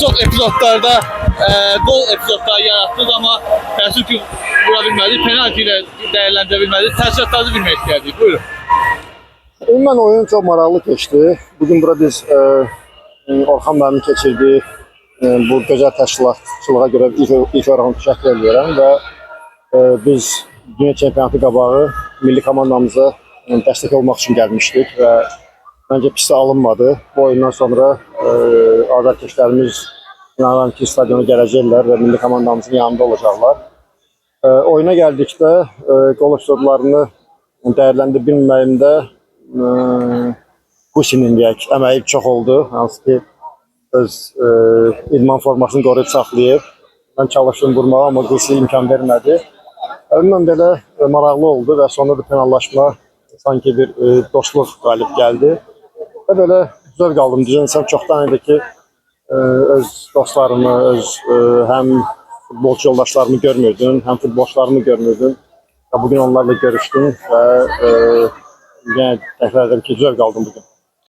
çox epizodlarda gol epizodları yaratdınız, amma təəssüf ki, vura bilmədik, penalti ilə dəyərləndirə bilmədik. Təəssüratlarınızı bilmək istəyərdik. Buyurun. Ümumən oyun çox maraqlı keçdi. Bugün burada biz Orxan müəllimin keçirdiyi bu gözəl təşkilatçılığa görə ilk olaraq təşəkkür edirəm və biz dünya çempionatı qabağı milli komandamıza dəstək olmaq üçün gəlmişdik və məncə pis alınmadı. Bu oyundan sonra azarkeşlərimiz inanıram ki, stadiona gələcəklər və milli komandamızın yanında olacaqlar. Oyuna gəldikdə qol epizodlarını dəyərləndirə bilməyimdə Qusinin əməyi çox oldu. Hansı ki, öz idman formasını qoruyub saxlayıb. Mən çalışdım vurmağa, amma Qusi imkan vermədi. Ümumən belə maraqlı oldu və sonunda da penallaşma sanki bir dostluq qalib gəldi. Və belə zövq aldım. Düzənsəm çoxdan idi ki, öz dostlarımı, öz həm futbolçu yoldaşlarımı görmürdüm, həm futbolçularımı görmürdüm. Bugün onlarla görüşdüm və yenə təkrar edirəm ki, zövq aldım bugün.